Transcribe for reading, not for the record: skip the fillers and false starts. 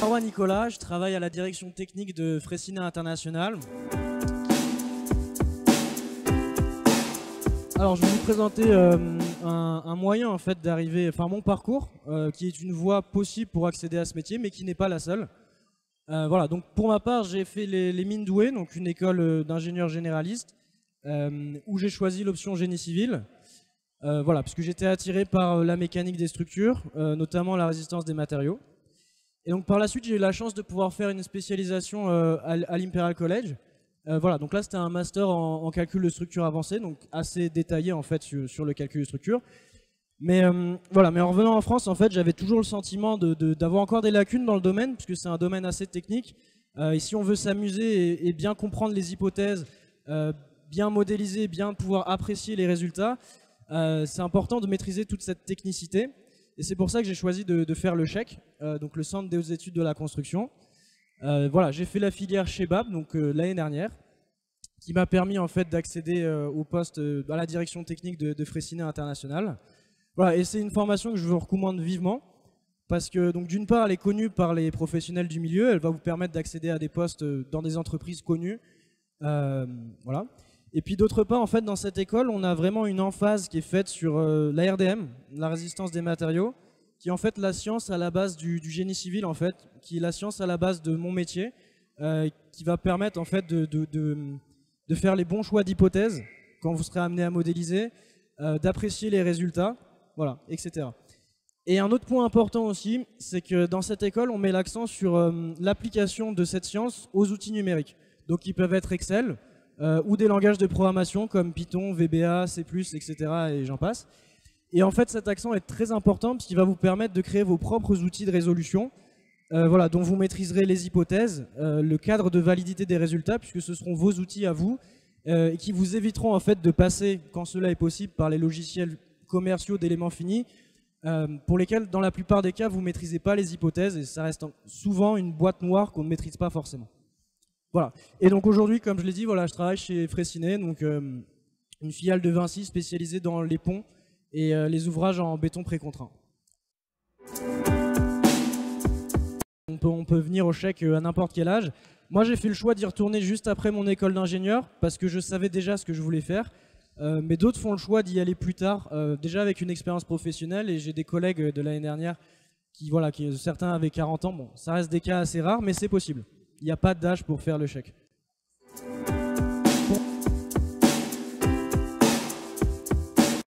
Moi Nicolas, je travaille à la direction technique de Freycinet International. Alors je vais vous présenter un moyen en fait d'arriver, enfin mon parcours, qui est une voie possible pour accéder à ce métier, mais qui n'est pas la seule. Voilà, donc pour ma part, j'ai fait les mines douées, donc une école d'ingénieur généraliste, où j'ai choisi l'option génie civil. Voilà, parce que j'étais attiré par la mécanique des structures, notamment la résistance des matériaux. Et donc par la suite, j'ai eu la chance de pouvoir faire une spécialisation à l'Imperial College. Voilà, donc là c'était un master en calcul de structure avancée, donc assez détaillé en fait sur le calcul de structure. Mais voilà, mais en revenant en France, en fait, j'avais toujours le sentiment d'avoir encore des lacunes dans le domaine, puisque c'est un domaine assez technique. Et si on veut s'amuser et bien comprendre les hypothèses, bien modéliser, bien pouvoir apprécier les résultats, c'est important de maîtriser toute cette technicité. Et c'est pour ça que j'ai choisi de faire le CHEC, donc le Centre des hautes études de la construction. Voilà, j'ai fait la filière Chebab donc l'année dernière, qui m'a permis en fait d'accéder au poste à la direction technique de Freycinet International. Voilà, et c'est une formation que je vous recommande vivement parce que donc d'une part elle est connue par les professionnels du milieu, elle va vous permettre d'accéder à des postes dans des entreprises connues, voilà. Et puis d'autre part en fait dans cette école on a vraiment une emphase qui est faite sur la RDM, la résistance des matériaux, qui est en fait la science à la base du génie civil en fait, qui est la science à la base de mon métier, qui va permettre en fait de faire les bons choix d'hypothèses quand vous serez amené à modéliser, d'apprécier les résultats, voilà, etc. Et un autre point important aussi, c'est que dans cette école, on met l'accent sur l'application de cette science aux outils numériques. Donc ils peuvent être Excel ou des langages de programmation comme Python, VBA, C++, etc. et j'en passe. Et en fait, cet accent est très important parce qu'il va vous permettre de créer vos propres outils de résolution, voilà, dont vous maîtriserez les hypothèses, le cadre de validité des résultats, puisque ce seront vos outils à vous, et qui vous éviteront en fait de passer, quand cela est possible, par les logiciels commerciaux d'éléments finis, pour lesquels, dans la plupart des cas, vous ne maîtrisez pas les hypothèses, et ça reste souvent une boîte noire qu'on ne maîtrise pas forcément. Voilà. Et donc aujourd'hui, comme je l'ai dit, voilà, je travaille chez Freycinet, donc une filiale de Vinci spécialisée dans les ponts et les ouvrages en béton précontraint. On peut venir au chèque à n'importe quel âge. Moi, j'ai fait le choix d'y retourner juste après mon école d'ingénieur parce que je savais déjà ce que je voulais faire. Mais d'autres font le choix d'y aller plus tard, déjà avec une expérience professionnelle. Et j'ai des collègues de l'année dernière qui certains avaient 40 ans. Bon, ça reste des cas assez rares, mais c'est possible. Il n'y a pas d'âge pour faire le chèque.